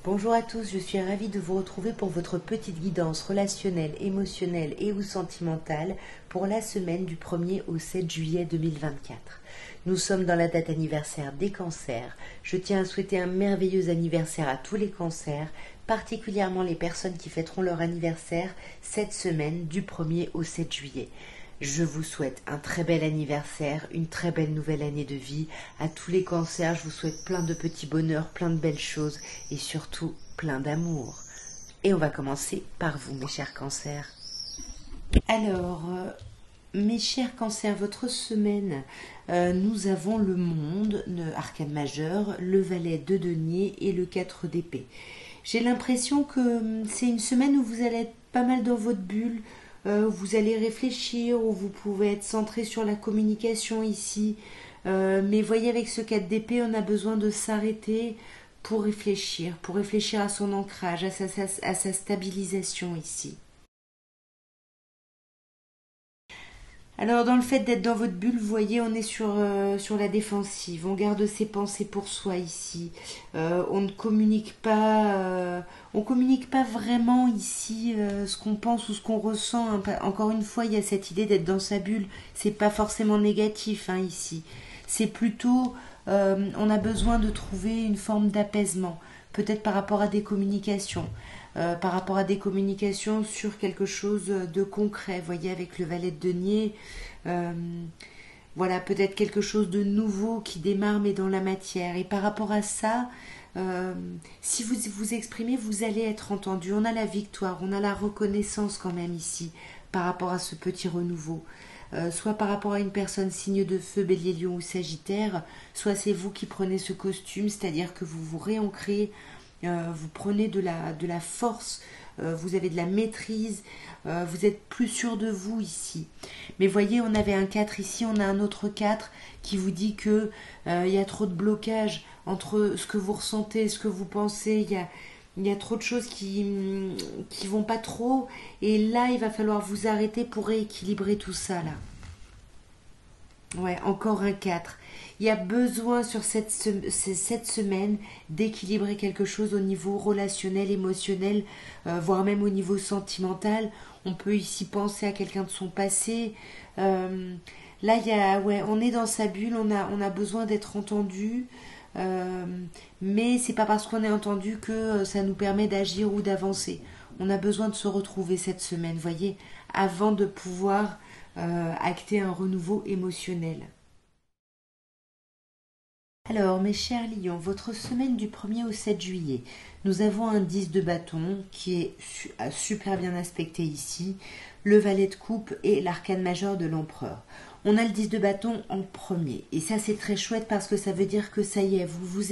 Bonjour à tous, je suis ravie de vous retrouver pour votre petite guidance relationnelle, émotionnelle et ou sentimentale pour la semaine du 1er au 7 juillet 2024. Nous sommes dans la date anniversaire des cancers. Je tiens à souhaiter un merveilleux anniversaire à tous les cancers, particulièrement les personnes qui fêteront leur anniversaire cette semaine du 1er au 7 juillet. Je vous souhaite un très bel anniversaire, une très belle nouvelle année de vie. À tous les cancers, je vous souhaite plein de petits bonheurs, plein de belles choses et surtout plein d'amour. Et on va commencer par vous, mes chers cancers. Alors, mes chers cancers, votre semaine, nous avons le monde, arcane majeur, le valet de denier et le 4 d'épée. J'ai l'impression que c'est une semaine où vous allez être pas mal dans votre bulle. Vous allez réfléchir ou vous pouvez être centré sur la communication ici. Mais voyez, avec ce 4 d'épée, on a besoin de s'arrêter pour réfléchir à son ancrage, à sa stabilisation ici. Alors, dans le fait d'être dans votre bulle, vous voyez, on est sur la défensive. On garde ses pensées pour soi ici. On ne communique pas, vraiment ici ce qu'on pense ou ce qu'on ressent. Encore une fois, il y a cette idée d'être dans sa bulle. C'est pas forcément négatif ici. C'est plutôt, on a besoin de trouver une forme d'apaisement, peut-être par rapport à des communications. Sur quelque chose de concret, voyez, avec le valet de denier, voilà, peut-être quelque chose de nouveau qui démarre mais dans la matière. Et par rapport à ça, si vous vous exprimez, vous allez être entendu. On a la victoire, on a la reconnaissance quand même ici par rapport à ce petit renouveau. Soit par rapport à une personne signe de feu, bélier, lion ou sagittaire, soit c'est vous qui prenez ce costume, c'est-à-dire que vous vous réancrez. Vous prenez de la force, vous avez de la maîtrise, vous êtes plus sûr de vous ici. Mais voyez, on avait un 4 ici, on a un autre 4 qui vous dit que il y a trop de blocage entre ce que vous ressentez et ce que vous pensez. Il y a trop de choses qui vont pas trop. Et là, il va falloir vous arrêter pour rééquilibrer tout ça, là. Ouais, encore un 4. Il y a besoin sur cette semaine d'équilibrer quelque chose au niveau relationnel, émotionnel, voire même au niveau sentimental. On peut ici penser à quelqu'un de son passé. Là, on est dans sa bulle, on a besoin d'être entendu. Mais c'est pas parce qu'on est entendu que ça nous permet d'agir ou d'avancer. On a besoin de se retrouver cette semaine, voyez, avant de pouvoir acter un renouveau émotionnel. Alors, mes chers lions, votre semaine du 1er au 7 juillet, nous avons un 10 de bâton qui est super bien aspecté ici, le valet de coupe et l'arcane majeur de l'empereur. On a le 10 de bâton en premier. Et ça, c'est très chouette parce que ça veut dire que ça y est, vous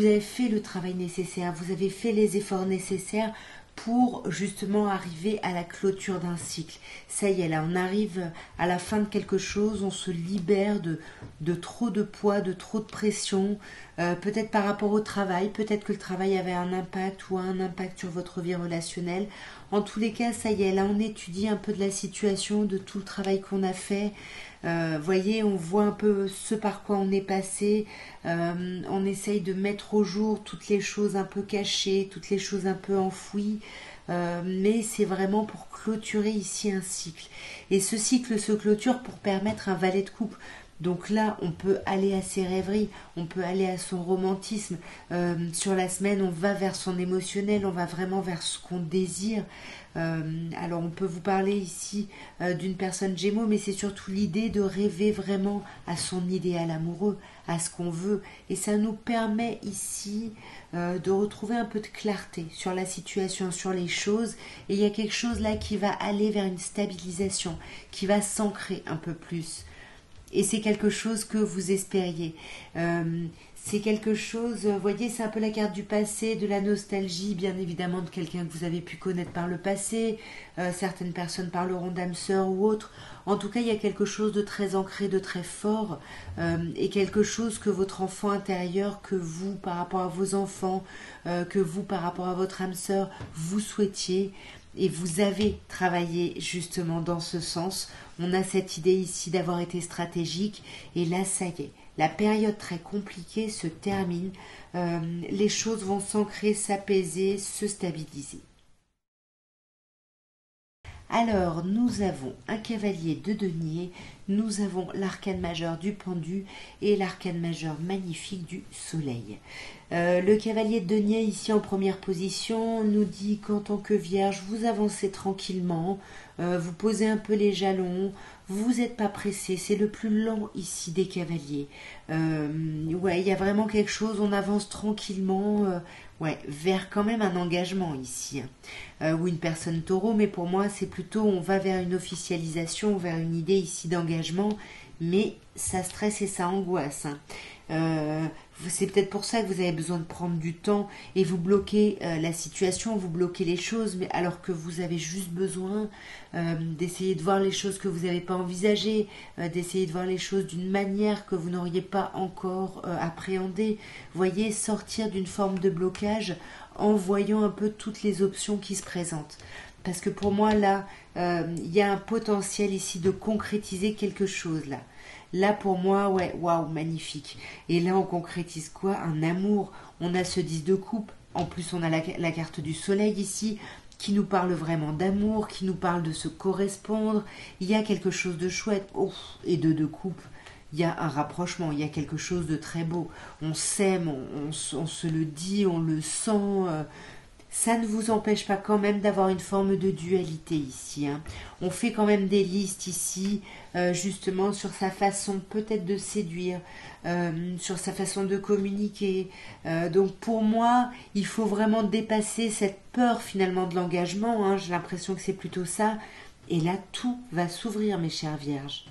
avez fait le travail nécessaire, vous avez fait les efforts nécessaires pour justement arriver à la clôture d'un cycle. Ça y est, là, on arrive à la fin de quelque chose, on se libère de trop de poids, de trop de pression, peut-être par rapport au travail, peut-être que le travail avait un impact ou a un impact sur votre vie relationnelle. En tous les cas, ça y est, là, on étudie un peu de la situation, de tout le travail qu'on a fait. Voyez, on voit un peu ce par quoi on est passé, on essaye de mettre au jour toutes les choses un peu cachées, toutes les choses un peu enfouies, mais c'est vraiment pour clôturer ici un cycle. Et ce cycle se clôture pour permettre un valet de coupe. Donc là, on peut aller à ses rêveries, on peut aller à son romantisme. Sur la semaine, on va vers son émotionnel, on va vraiment vers ce qu'on désire. Alors on peut vous parler ici d'une personne Gémeaux, mais c'est surtout l'idée de rêver vraiment à son idéal amoureux, à ce qu'on veut. Et ça nous permet ici de retrouver un peu de clarté sur la situation, sur les choses. Et il y a quelque chose là qui va aller vers une stabilisation, qui va s'ancrer un peu plus. Et c'est quelque chose que vous espériez. C'est quelque chose, vous voyez, c'est un peu la carte du passé, de la nostalgie, bien évidemment, de quelqu'un que vous avez pu connaître par le passé. Certaines personnes parleront d'âme sœur ou autre. En tout cas, il y a quelque chose de très ancré, de très fort, et quelque chose que votre enfant intérieur, que vous, par rapport à vos enfants, que vous, par rapport à votre âme sœur, vous souhaitiez. Et vous avez travaillé justement dans ce sens. On a cette idée ici d'avoir été stratégique. Et là, ça y est. la période très compliquée se termine, les choses vont s'ancrer, s'apaiser, se stabiliser. Alors, nous avons un cavalier de denier, nous avons l'arcane majeur du pendu et l'arcane majeur magnifique du soleil. Le cavalier de denier ici en première position nous dit qu'en tant que vierge, vous avancez tranquillement, vous posez un peu les jalons, vous n'êtes pas pressé, c'est le plus lent ici des cavaliers. Ouais, il y a vraiment quelque chose, on avance tranquillement, ouais, vers quand même un engagement ici, ou une personne taureau, mais pour moi c'est plutôt on va vers une officialisation, vers une idée ici d'engagement, mais ça stresse et ça angoisse. C'est peut-être pour ça que vous avez besoin de prendre du temps et vous bloquez la situation, vous bloquez les choses, mais alors que vous avez juste besoin d'essayer de voir les choses que vous n'avez pas envisagées, d'essayer de voir les choses d'une manière que vous n'auriez pas encore appréhendée. Voyez, sortir d'une forme de blocage en voyant un peu toutes les options qui se présentent. Parce que pour moi, là, il y a un potentiel ici de concrétiser quelque chose, là. Là, pour moi, ouais, waouh, magnifique. Et là, on concrétise quoi? Un amour. On a ce 10 de coupe. En plus, on a la carte du soleil ici, qui nous parle vraiment d'amour, qui nous parle de se correspondre. Il y a quelque chose de chouette. Oh, et de coupe. Il y a un rapprochement, il y a quelque chose de très beau. On s'aime, on se le dit, on le sent. Ça ne vous empêche pas quand même d'avoir une forme de dualité ici. Hein. On fait quand même des listes ici, justement sur sa façon peut-être de séduire, sur sa façon de communiquer. Donc pour moi, il faut vraiment dépasser cette peur finalement de l'engagement. Hein. J'ai l'impression que c'est plutôt ça. Et là, tout va s'ouvrir, mes chères vierges.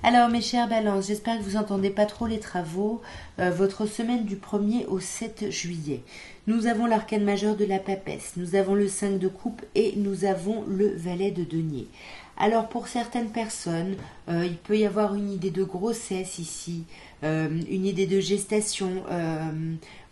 Alors mes chères balances, j'espère que vous entendez pas trop les travaux. Votre semaine du 1er au 7 juillet. Nous avons l'arcane majeur de la papesse, nous avons le 5 de coupe et nous avons le valet de denier. Alors pour certaines personnes, il peut y avoir une idée de grossesse ici, une idée de gestation.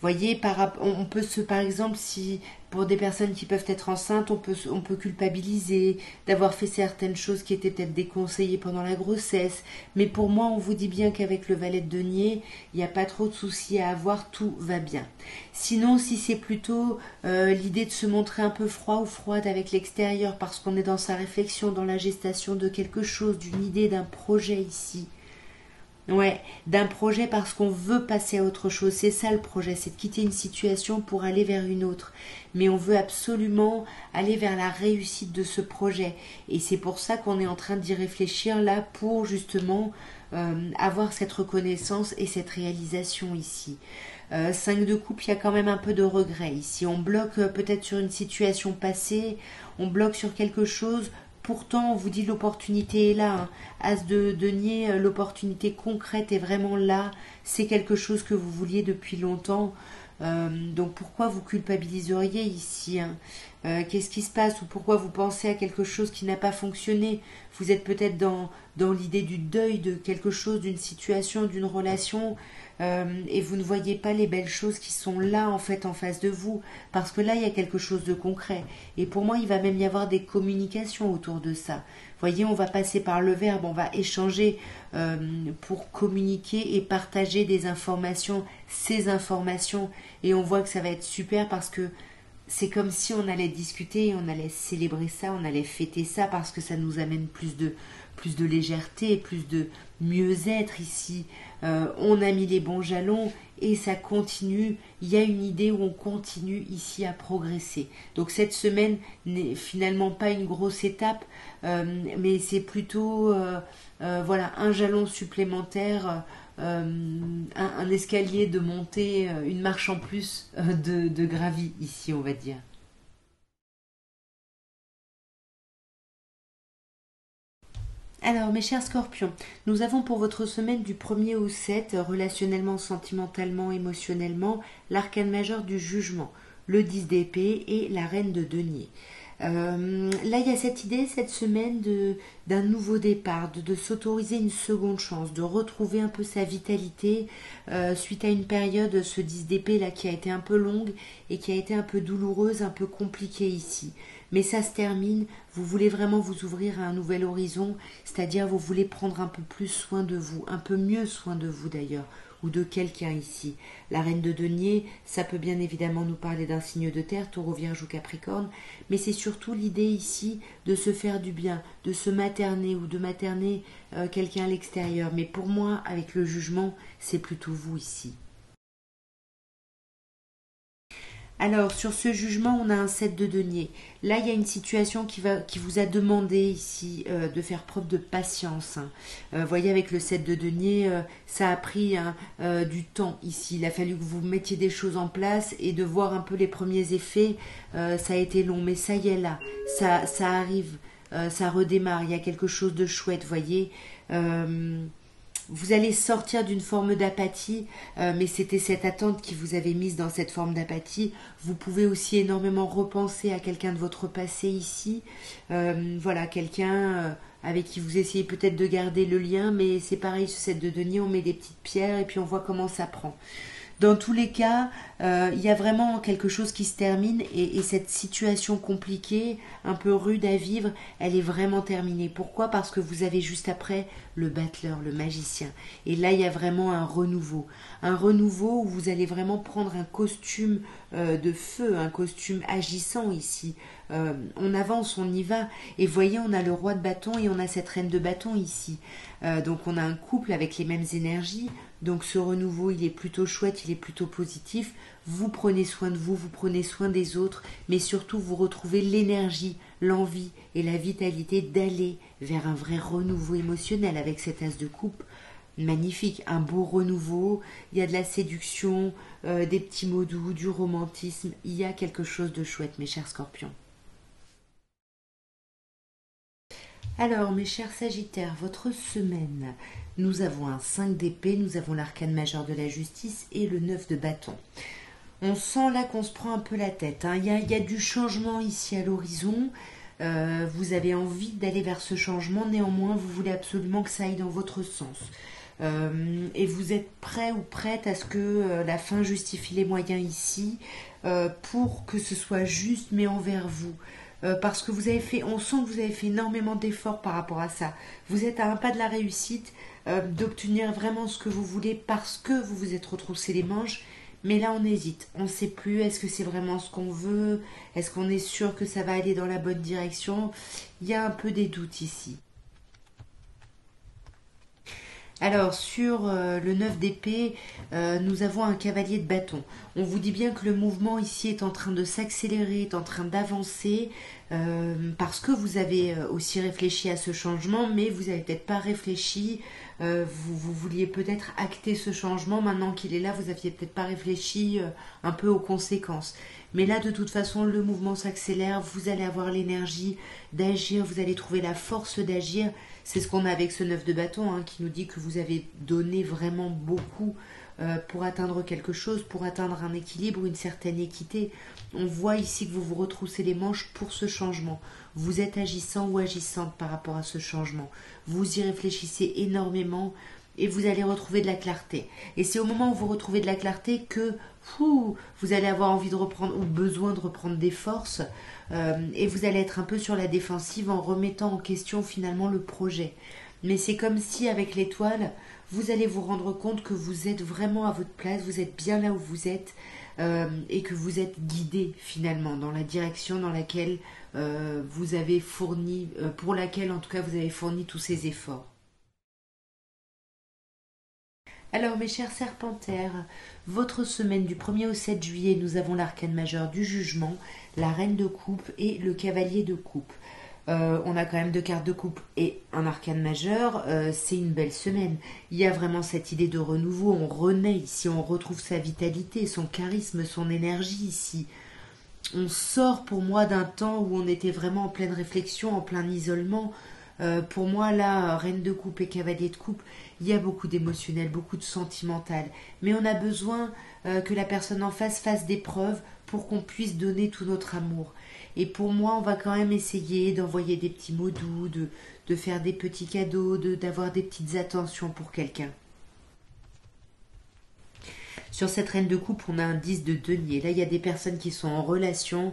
Voyez, on peut par exemple, si pour des personnes qui peuvent être enceintes, on peut culpabiliser d'avoir fait certaines choses qui étaient peut-être déconseillées pendant la grossesse. Mais pour moi, on vous dit bien qu'avec le valet de denier, il n'y a pas trop de soucis à avoir, tout va bien. Sinon, si c'est plutôt l'idée de se montrer un peu froid ou froide avec l'extérieur parce qu'on est dans sa réflexion, dans la gestation de quelque chose, d'une idée, d'un projet ici. Ouais, d'un projet parce qu'on veut passer à autre chose. C'est ça le projet, c'est de quitter une situation pour aller vers une autre. Mais on veut absolument aller vers la réussite de ce projet. Et c'est pour ça qu'on est en train d'y réfléchir là pour justement avoir cette reconnaissance et cette réalisation ici. 5 de coupe, il y a quand même un peu de regret ici. On bloque peut-être sur une situation passée, on bloque sur quelque chose. Pourtant, on vous dit l'opportunité est là. Hein. As de denier, l'opportunité concrète est vraiment là. C'est quelque chose que vous vouliez depuis longtemps. Donc pourquoi vous culpabiliseriez ici hein qu'est-ce qui se passe ou pourquoi vous pensez à quelque chose qui n'a pas fonctionné? Vous êtes peut-être dans l'idée du deuil de quelque chose, d'une situation, d'une relation et vous ne voyez pas les belles choses qui sont là en fait en face de vous parce que là il y a quelque chose de concret et pour moi il va même y avoir des communications autour de ça. Voyez, on va passer par le verbe, on va échanger pour communiquer et partager des informations, ces informations et on voit que ça va être super parce que c'est comme si on allait discuter, on allait célébrer ça, on allait fêter ça parce que ça nous amène plus de légèreté, plus de mieux-être ici. On a mis les bons jalons et ça continue. Il y a une idée où on continue ici à progresser. Donc cette semaine n'est finalement pas une grosse étape, mais c'est plutôt voilà, un jalon supplémentaire. Un escalier de montée, une marche en plus de gravi ici on va dire. Alors mes chers scorpions, nous avons pour votre semaine du 1er au 7, relationnellement, sentimentalement, émotionnellement, l'arcane majeur du jugement, le 10 d'épée et la reine de denier. Là, il y a cette idée cette semaine d'un nouveau départ, de s'autoriser une seconde chance, de retrouver un peu sa vitalité suite à une période, ce 10 d'épée là qui a été un peu longue et qui a été un peu douloureuse, un peu compliquée ici. mais ça se termine, vous voulez vraiment vous ouvrir à un nouvel horizon, c'est-à-dire vous voulez prendre un peu plus soin de vous, un peu mieux soin de vous d'ailleurs, ou de quelqu'un ici. La reine de denier, ça peut bien évidemment nous parler d'un signe de terre, taureau, vierge ou capricorne, mais c'est surtout l'idée ici de se faire du bien, de se materner ou de materner quelqu'un à l'extérieur. Mais pour moi, avec le jugement, c'est plutôt vous ici. Alors, sur ce jugement, on a un 7 de denier. Là, il y a une situation qui vous a demandé ici de faire preuve de patience. Voyez, avec le 7 de denier, ça a pris du temps ici. Il a fallu que vous mettiez des choses en place et de voir un peu les premiers effets. Ça a été long, mais ça y est là. Ça arrive, ça redémarre. Il y a quelque chose de chouette, voyez. Vous allez sortir d'une forme d'apathie, mais c'était cette attente qui vous avait mise dans cette forme d'apathie. Vous pouvez aussi énormément repenser à quelqu'un de votre passé ici. Voilà, quelqu'un avec qui vous essayez peut-être de garder le lien, mais c'est pareil, ce 7 de denier, on met des petites pierres et puis on voit comment ça prend. Dans tous les cas, il y a vraiment quelque chose qui se termine et cette situation compliquée, un peu rude à vivre, elle est vraiment terminée. Pourquoi? Parce que vous avez juste après le battleur, le magicien. Et là, il y a vraiment un renouveau. Un renouveau où vous allez vraiment prendre un costume de feu, un costume agissant ici. On avance, on y va. Et voyez, on a le roi de bâton et on a cette reine de bâton ici. Donc on a un couple avec les mêmes énergies. Donc ce renouveau, il est plutôt chouette, il est plutôt positif. Vous prenez soin de vous, vous prenez soin des autres, mais surtout vous retrouvez l'énergie, l'envie et la vitalité d'aller vers un vrai renouveau émotionnel avec cet as de coupe. Magnifique, un beau renouveau, il y a de la séduction, des petits mots doux, du romantisme, il y a quelque chose de chouette, mes chers scorpions. Alors, mes chers Sagittaires, votre semaine, nous avons un 5 d'épée, nous avons l'arcane majeur de la justice et le 9 de bâton. On sent là qu'on se prend un peu la tête. Hein. Il y a du changement ici à l'horizon. Vous avez envie d'aller vers ce changement, néanmoins, vous voulez absolument que ça aille dans votre sens. Et vous êtes prêt ou prête à ce que la fin justifie les moyens ici pour que ce soit juste, mais envers vous. Parce que vous avez fait, on sent que vous avez fait énormément d'efforts par rapport à ça. Vous êtes à un pas de la réussite, d'obtenir vraiment ce que vous voulez parce que vous vous êtes retroussé les manches. Mais là, on hésite. On ne sait plus. Est-ce que c'est vraiment ce qu'on veut? Est-ce qu'on est sûr que ça va aller dans la bonne direction? Il y a un peu des doutes ici. Alors, sur le 9 d'épée, nous avons un cavalier de bâton. On vous dit bien que le mouvement ici est en train de s'accélérer, est en train d'avancer, parce que vous avez aussi réfléchi à ce changement, mais vous n'avez peut-être pas réfléchi. Vous vouliez peut-être acter ce changement. Maintenant qu'il est là, vous n'aviez peut-être pas réfléchi un peu aux conséquences. Mais là, de toute façon, le mouvement s'accélère, vous allez avoir l'énergie d'agir, vous allez trouver la force d'agir. C'est ce qu'on a avec ce 9 de bâton, hein, qui nous dit que vous avez donné vraiment beaucoup pour atteindre quelque chose, pour atteindre un équilibre, une certaine équité. On voit ici que vous vous retroussez les manches pour ce changement. Vous êtes agissant ou agissante par rapport à ce changement. Vous y réfléchissez énormément et vous allez retrouver de la clarté. Et c'est au moment où vous retrouvez de la clarté que vous allez avoir envie de reprendre ou besoin de reprendre des forces et vous allez être un peu sur la défensive en remettant en question finalement le projet. Mais c'est comme si avec l'étoile, vous allez vous rendre compte que vous êtes vraiment à votre place, vous êtes bien là où vous êtes et que vous êtes guidé finalement dans la direction dans laquelle vous avez fourni, pour laquelle en tout cas vous avez fourni tous ces efforts. Alors mes chers serpentaires, votre semaine du 1er au 7 juillet, nous avons l'arcane majeur du jugement, la reine de coupe et le cavalier de coupe. On a quand même 2 cartes de coupe et un arcane majeur, c'est une belle semaine. Il y a vraiment cette idée de renouveau, on renaît ici, on retrouve sa vitalité, son charisme, son énergie ici. On sort pour moi d'un temps où on était vraiment en pleine réflexion, en plein isolement. Pour moi, là, reine de coupe et cavalier de coupe, il y a beaucoup d'émotionnel, beaucoup de sentimental. Mais on a besoin que la personne en face fasse des preuves pour qu'on puisse donner tout notre amour. Et pour moi, on va quand même essayer d'envoyer des petits mots doux, de faire des petits cadeaux, d'avoir des petites attentions pour quelqu'un. Sur cette reine de coupe, on a un 10 de denier. Là, il y a des personnes qui sont en relation,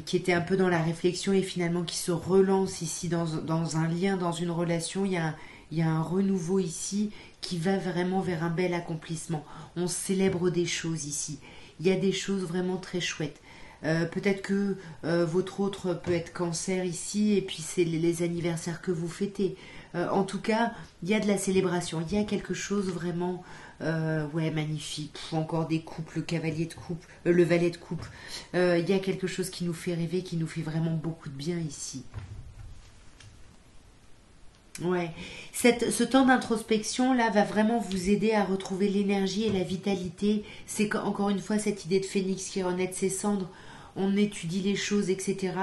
qui étaient un peu dans la réflexion et finalement qui se relancent ici dans un lien, dans une relation. Il y a un renouveau ici qui va vraiment vers un bel accomplissement. On célèbre des choses ici. Il y a des choses vraiment très chouettes. Peut-être que votre autre peut être cancer ici et puis c'est les anniversaires que vous fêtez. En tout cas, il y a de la célébration, il y a quelque chose vraiment ouais, magnifique. Encore des coupes, le cavalier de coupe, le valet de coupe. Il y a quelque chose qui nous fait rêver, qui nous fait vraiment beaucoup de bien ici. Ouais, ce temps d'introspection là va vraiment vous aider à retrouver l'énergie et la vitalité. C'est encore une fois cette idée de phénix qui renaît de ses cendres. On étudie les choses, etc.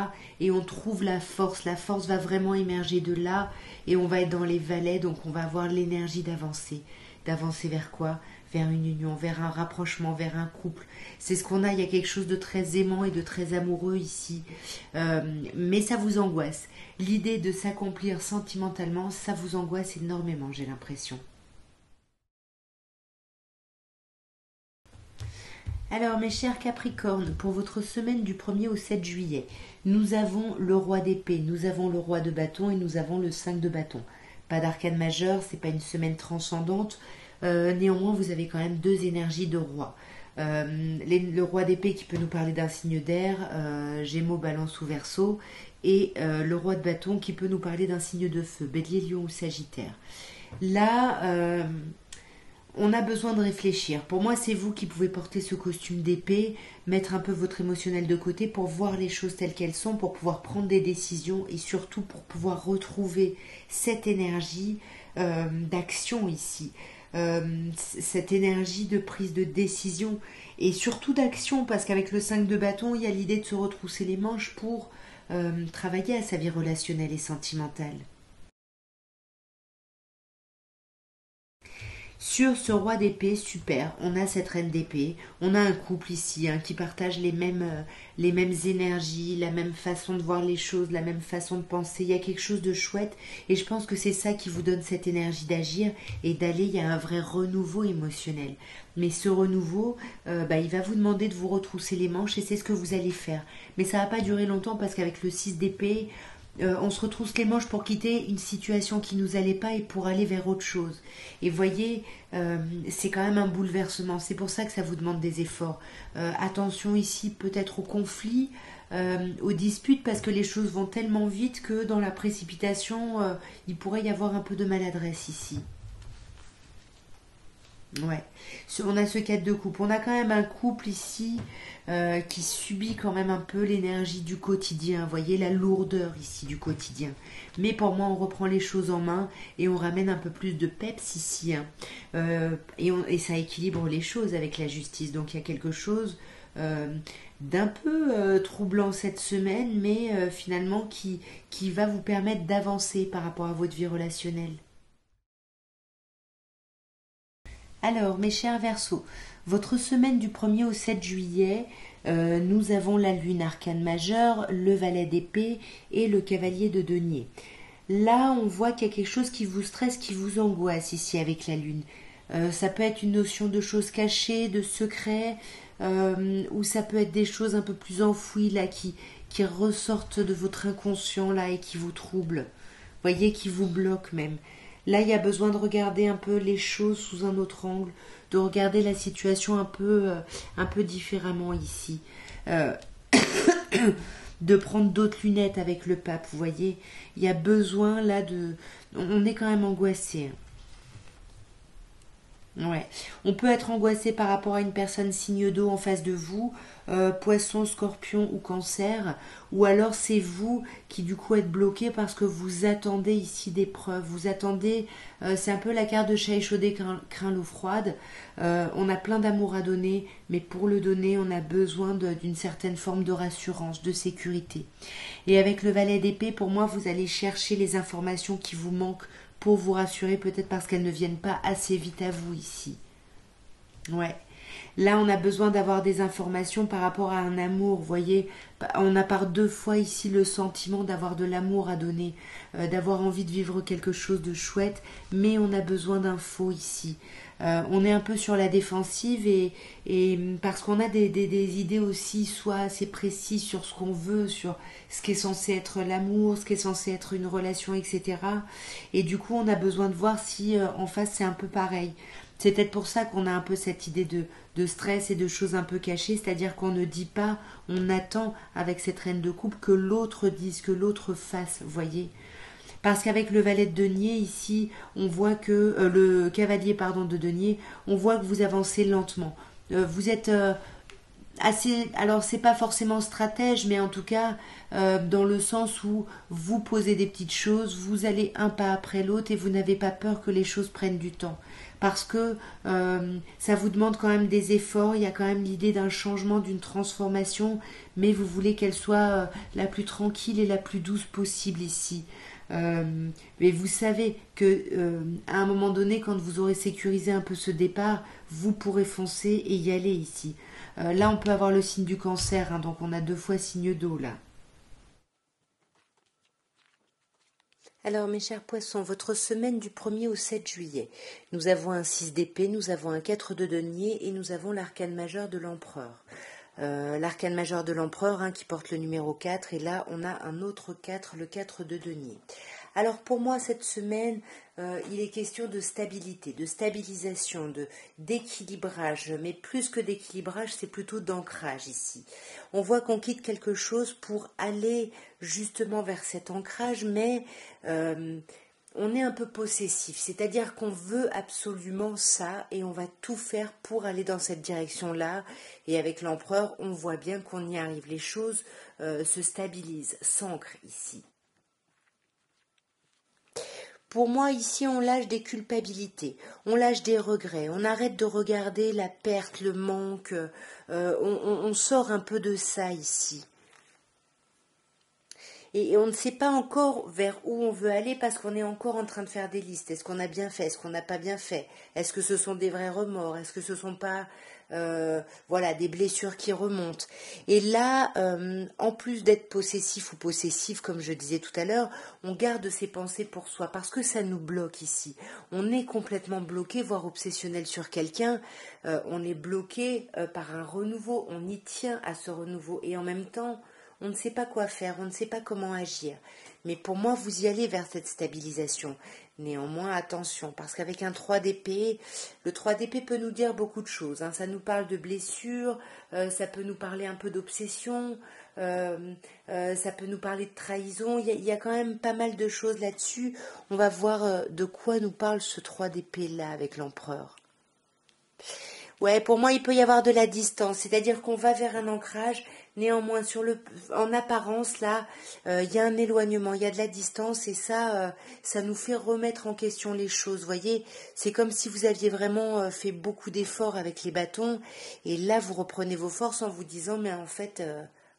Et on trouve la force. La force va vraiment émerger de là et on va être dans les valets, donc on va avoir l'énergie d'avancer. D'avancer vers quoi? Vers une union, vers un rapprochement, vers un couple. C'est ce qu'on a, il y a quelque chose de très aimant et de très amoureux ici. Mais ça vous angoisse. L'idée de s'accomplir sentimentalement, ça vous angoisse énormément, j'ai l'impression. Alors, mes chers Capricornes, pour votre semaine du 1er au 7 juillet, nous avons le roi d'épée, nous avons le roi de bâton et nous avons le 5 de bâton. Pas d'arcane majeur, c'est pas une semaine transcendante. Néanmoins, vous avez quand même deux énergies de roi. Le roi d'épée qui peut nous parler d'un signe d'air, Gémeaux, Balance ou Verseau, et le roi de bâton qui peut nous parler d'un signe de feu, Bélier, Lion ou Sagittaire. Là, on a besoin de réfléchir. Pour moi, c'est vous qui pouvez porter ce costume d'épée, mettre un peu votre émotionnel de côté pour voir les choses telles qu'elles sont, pour pouvoir prendre des décisions et surtout pour pouvoir retrouver cette énergie d'action ici. Cette énergie de prise de décision et surtout d'action parce qu'avec le 5 de bâton, il y a l'idée de se retrousser les manches pour travailler à sa vie relationnelle et sentimentale. Sur ce roi d'épée, super, on a cette reine d'épée, on a un couple ici hein, qui partage les mêmes énergies, la même façon de voir les choses, la même façon de penser. Il y a quelque chose de chouette et je pense que c'est ça qui vous donne cette énergie d'agir et d'aller. Il y a un vrai renouveau émotionnel. Mais ce renouveau, il va vous demander de vous retrousser les manches et c'est ce que vous allez faire. Mais ça va pas durer longtemps parce qu'avec le 6 d'épée, on se retrousse les manches pour quitter une situation qui nous allait pas et pour aller vers autre chose. Et voyez, c'est quand même un bouleversement. C'est pour ça que ça vous demande des efforts. Attention ici peut-être aux conflits, aux disputes, parce que les choses vont tellement vite que dans la précipitation, il pourrait y avoir un peu de maladresse ici. Ouais, on a ce 4 de coupe. On a quand même un couple ici qui subit quand même un peu l'énergie du quotidien. Vous voyez la lourdeur ici du quotidien. Mais pour moi, on reprend les choses en main et on ramène un peu plus de peps ici. Hein. Et ça équilibre les choses avec la justice. Donc il y a quelque chose d'un peu troublant cette semaine, mais finalement qui va vous permettre d'avancer par rapport à votre vie relationnelle. Alors, mes chers Verseaux, votre semaine du 1er au 7 juillet, nous avons la lune arcane majeure, le valet d'épée et le cavalier de denier. Là, on voit qu'il y a quelque chose qui vous stresse, qui vous angoisse ici avec la lune. Ça peut être une notion de choses cachées, de secrets, ou ça peut être des choses un peu plus enfouies là qui ressortent de votre inconscient là et qui vous troublent. Voyez, qui vous bloquent même. Là, il y a besoin de regarder un peu les choses sous un autre angle, de regarder la situation un peu différemment ici. Euh, de prendre d'autres lunettes avec le pape, vous voyez. Il y a besoin là de... On est quand même angoissé. Ouais. On peut être angoissé par rapport à une personne signe d'eau en face de vous, poisson, scorpion ou cancer, ou alors c'est vous qui du coup êtes bloqué parce que vous attendez ici des preuves, vous attendez, c'est un peu la carte de chat échaudé craint l'eau froide, on a plein d'amour à donner, mais pour le donner on a besoin d'une certaine forme de rassurance, de sécurité. Et avec le valet d'épée, pour moi vous allez chercher les informations qui vous manquent pour vous rassurer, peut-être parce qu'elles ne viennent pas assez vite à vous ici. Ouais. Là, on a besoin d'avoir des informations par rapport à un amour, vous voyez. On a par 2 fois ici le sentiment d'avoir de l'amour à donner, d'avoir envie de vivre quelque chose de chouette, mais on a besoin d'infos ici. On est un peu sur la défensive et parce qu'on a des idées aussi soit assez précises sur ce qu'on veut, sur ce qui est censé être l'amour, ce qui est censé être une relation, etc. Et du coup, on a besoin de voir si en face c'est un peu pareil. C'est peut-être pour ça qu'on a un peu cette idée de stress et de choses un peu cachées, c'est-à-dire qu'on ne dit pas, on attend avec cette reine de coupe que l'autre dise, que l'autre fasse, vous voyez. Parce qu'avec le valet de denier ici, on voit que le cavalier pardon de denier, on voit que vous avancez lentement. Vous êtes assez, alors c'est pas forcément stratège, mais en tout cas dans le sens où vous posez des petites choses, vous allez un pas après l'autre et vous n'avez pas peur que les choses prennent du temps. Parce que ça vous demande quand même des efforts, il y a quand même l'idée d'un changement, d'une transformation, mais vous voulez qu'elle soit la plus tranquille et la plus douce possible ici. Mais vous savez que à un moment donné, quand vous aurez sécurisé un peu ce départ, vous pourrez foncer et y aller ici. Là, on peut avoir le signe du cancer, hein, donc on a 2 fois signe d'eau là. Alors mes chers poissons, votre semaine du 1er au 7 juillet, nous avons un 6 d'épée, nous avons un 4 de denier et nous avons l'arcane majeur de l'empereur. L'arcane majeur de l'empereur hein, qui porte le numéro 4 et là on a un autre 4, le 4 de denier. Alors pour moi cette semaine il est question de stabilité, de stabilisation, d'équilibrage, mais plus que d'équilibrage c'est plutôt d'ancrage ici. On voit qu'on quitte quelque chose pour aller justement vers cet ancrage, mais on est un peu possessif, c'est-à-dire qu'on veut absolument ça et on va tout faire pour aller dans cette direction-là. Et avec l'empereur, on voit bien qu'on y arrive. Les choses se stabilisent, s'ancrent ici. Pour moi, ici, on lâche des culpabilités, on lâche des regrets, on arrête de regarder la perte, le manque, on sort un peu de ça ici. Et on ne sait pas encore vers où on veut aller parce qu'on est encore en train de faire des listes. Est-ce qu'on a bien fait? Est-ce qu'on n'a pas bien fait? Est-ce que ce sont des vrais remords? Est-ce que ce ne sont pas voilà, des blessures qui remontent? Et là, en plus d'être possessif ou possessive, comme je disais tout à l'heure, on garde ses pensées pour soi parce que ça nous bloque ici. On est complètement bloqué, voire obsessionnel sur quelqu'un. On est bloqué par un renouveau. On y tient à ce renouveau. Et en même temps, on ne sait pas quoi faire, on ne sait pas comment agir. Mais pour moi, vous y allez vers cette stabilisation. Néanmoins, attention, parce qu'avec un 3 d'épée, le 3 d'épée peut nous dire beaucoup de choses. Hein. Ça nous parle de blessures, ça peut nous parler un peu d'obsession, ça peut nous parler de trahison. Il y a quand même pas mal de choses là-dessus. On va voir de quoi nous parle ce 3 d'épée-là avec l'empereur. Ouais, pour moi, il peut y avoir de la distance, c'est-à-dire qu'on va vers un ancrage, néanmoins, en apparence, là, il y a un éloignement, il y a de la distance, et ça nous fait remettre en question les choses, vous voyez, c'est comme si vous aviez vraiment fait beaucoup d'efforts avec les bâtons, et là, vous reprenez vos forces en vous disant, mais en fait,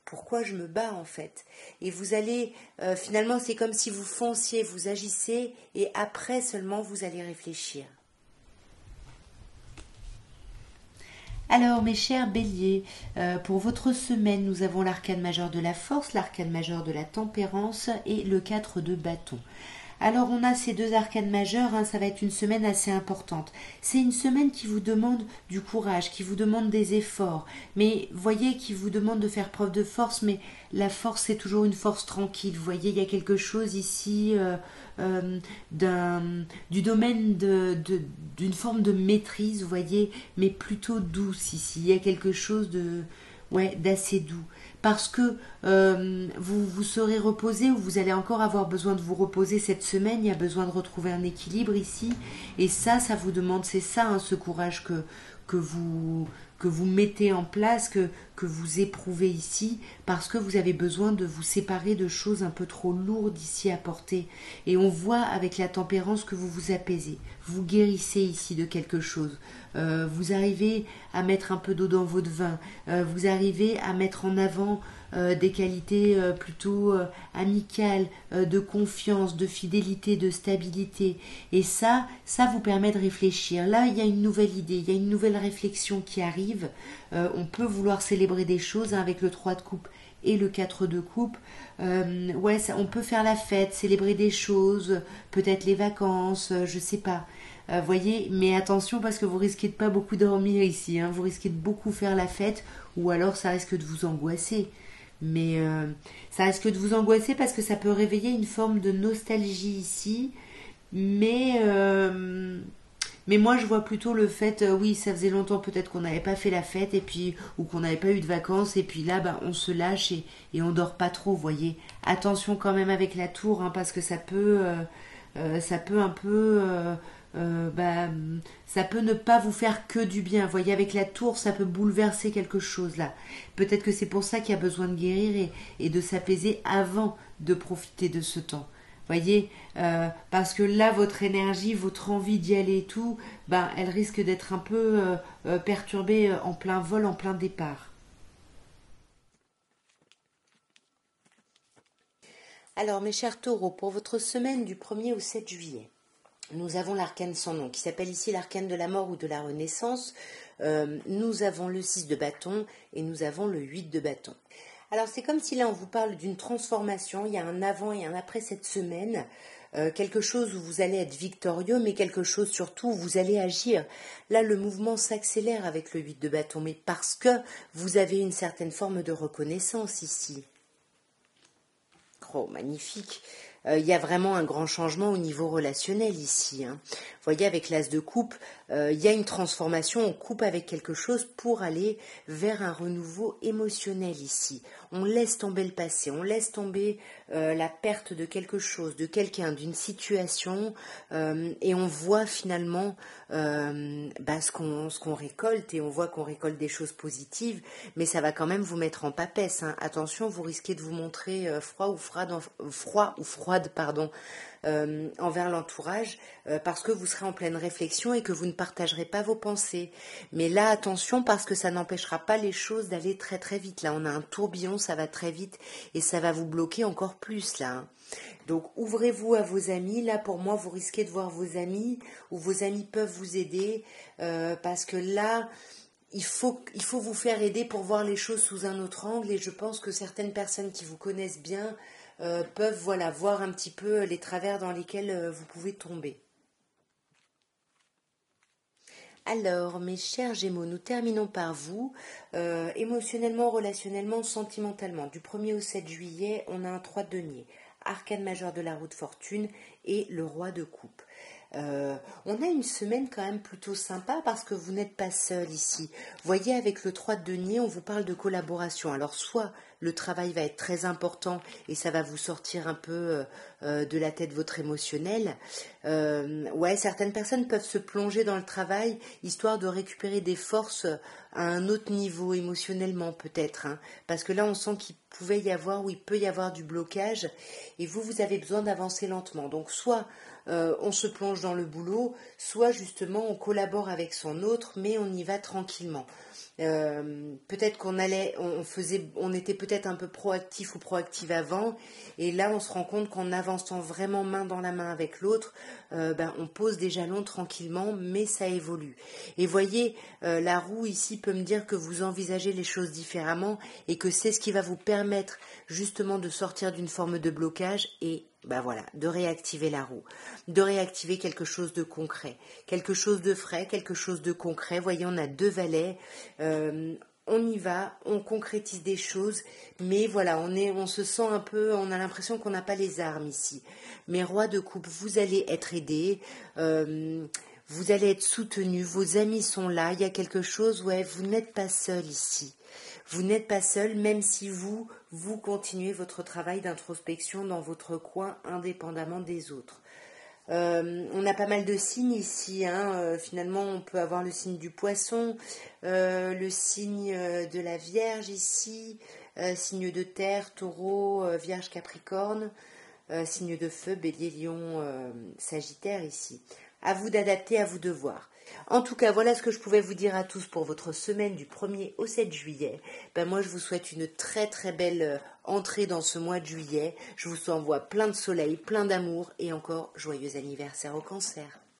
pourquoi je me bats, en fait? Et vous allez, finalement, c'est comme si vous fonciez, vous agissez, et après seulement, vous allez réfléchir. Alors mes chers béliers, pour votre semaine, nous avons l'arcane majeur de la force, l'arcane majeur de la tempérance et le 4 de bâton. Alors on a ces 2 arcanes majeures, hein, ça va être une semaine assez importante. C'est une semaine qui vous demande du courage, qui vous demande des efforts, mais voyez, qui vous demande de faire preuve de force, mais la force c'est toujours une force tranquille. Vous voyez, il y a quelque chose ici du domaine d'une forme de maîtrise, vous voyez, mais plutôt douce ici. Il y a quelque chose d'assez doux. Parce que vous serez reposé ou vous allez encore avoir besoin de vous reposer cette semaine, il y a besoin de retrouver un équilibre ici. Et ça vous demande, c'est ça, hein, ce courage que vous mettez en place, que vous éprouvez ici, parce que vous avez besoin de vous séparer de choses un peu trop lourdes ici à porter. Et on voit avec la tempérance que vous vous apaisez, vous guérissez ici de quelque chose. Vous arrivez à mettre un peu d'eau dans votre vin, vous arrivez à mettre en avant souvent des qualités plutôt amicales, de confiance, de fidélité, de stabilité. Et ça vous permet de réfléchir. Là, il y a une nouvelle idée, il y a une nouvelle réflexion qui arrive. On peut vouloir célébrer des choses hein, avec le 3 de coupe et le 4 de coupe. Ouais, ça, on peut faire la fête, célébrer des choses, peut-être les vacances, je sais pas. Voyez, mais attention parce que vous risquez de pas beaucoup dormir ici, hein. Vous risquez de beaucoup faire la fête ou alors ça risque de vous angoisser. Mais ça risque de vous angoisser parce que ça peut réveiller une forme de nostalgie ici. Mais, euh, mais moi je vois plutôt le fait, oui, ça faisait longtemps peut-être qu'on n'avait pas fait la fête et puis ou qu'on n'avait pas eu de vacances et puis là bah, on se lâche et on dort pas trop, voyez. Attention quand même avec la tour hein, parce que ça peut un peu bah, ça peut ne pas vous faire que du bien. Vous voyez, avec la tour, ça peut bouleverser quelque chose là. Peut-être que c'est pour ça qu'il y a besoin de guérir et de s'apaiser avant de profiter de ce temps. Voyez, parce que là, votre énergie, votre envie d'y aller et tout, ben, elle risque d'être un peu perturbée en plein vol, en plein départ. Alors, mes chers taureaux, pour votre semaine du 1er au 7 juillet, nous avons l'arcane sans nom, qui s'appelle ici l'arcane de la mort ou de la renaissance. Nous avons le 6 de bâton et nous avons le 8 de bâton. Alors c'est comme si là on vous parle d'une transformation, il y a un avant et un après cette semaine, quelque chose où vous allez être victorieux, mais quelque chose surtout où vous allez agir. Là le mouvement s'accélère avec le 8 de bâton, mais parce que vous avez une certaine forme de reconnaissance ici. Oh, magnifique. Il y a vraiment un grand changement au niveau relationnel ici, hein. Vous voyez, avec l'as de coupe, il y a une transformation, on coupe avec quelque chose pour aller vers un renouveau émotionnel ici. On laisse tomber le passé, on laisse tomber la perte de quelque chose, de quelqu'un, d'une situation, et on voit finalement bah, ce qu'on récolte, et on voit qu'on récolte des choses positives, mais ça va quand même vous mettre en papesse, hein. Attention, vous risquez de vous montrer froid ou froide, pardon, envers l'entourage, parce que vous serez en pleine réflexion et que vous ne partagerez pas vos pensées. Mais là, attention, parce que ça n'empêchera pas les choses d'aller très très vite. Là, on a un tourbillon, ça va très vite et ça va vous bloquer encore plus là, hein. Donc ouvrez-vous à vos amis. Là pour moi vous risquez de voir vos amis ou vos amis peuvent vous aider parce que là il faut vous faire aider pour voir les choses sous un autre angle et je pense que certaines personnes qui vous connaissent bien peuvent voilà voir un petit peu les travers dans lesquels vous pouvez tomber. Alors, mes chers Gémeaux, nous terminons par vous. Émotionnellement, relationnellement, sentimentalement. Du 1er au 7 juillet, on a un 3 de denier, arcane majeur de la roue de fortune et le roi de coupe. On a une semaine quand même plutôt sympa parce que vous n'êtes pas seul ici. Voyez, avec le 3 de denier, on vous parle de collaboration. Alors, soit le travail va être très important et ça va vous sortir un peu de la tête votre émotionnel. Ouais, certaines personnes peuvent se plonger dans le travail histoire de récupérer des forces à un autre niveau émotionnellement peut-être, hein, parce que là on sent qu'il pouvait y avoir ou il peut y avoir du blocage et vous avez besoin d'avancer lentement. Donc soit on se plonge dans le boulot, soit justement on collabore avec son autre, mais on y va tranquillement. Peut-être on était peut-être un peu proactif ou proactive avant, et là on se rend compte qu'en avançant vraiment main dans la main avec l'autre, ben, on pose des jalons tranquillement, mais ça évolue. Et voyez, la roue ici peut me dire que vous envisagez les choses différemment et que c'est ce qui va vous permettre justement de sortir d'une forme de blocage et ben voilà, de réactiver la roue, de réactiver quelque chose de concret, quelque chose de frais, quelque chose de concret. Voyez, on a deux valets, on y va, on concrétise des choses, mais voilà, on se sent un peu, on a l'impression qu'on n'a pas les armes ici. Mais roi de coupe, vous allez être aidé, vous allez être soutenu, vos amis sont là, il y a quelque chose, ouais, vous n'êtes pas seul ici. Vous n'êtes pas seul, même si vous continuez votre travail d'introspection dans votre coin, indépendamment des autres. On a pas mal de signes ici, hein. Finalement, on peut avoir le signe du poisson, le signe de la Vierge ici, signe de terre, taureau, Vierge, Capricorne, signe de feu, bélier, lion, sagittaire ici. À vous d'adapter, à vous de voir. En tout cas, voilà ce que je pouvais vous dire à tous pour votre semaine du 1er au 7 juillet. Moi, je vous souhaite une très très belle entrée dans ce mois de juillet. Je vous envoie plein de soleil, plein d'amour et encore joyeux anniversaire au Cancer.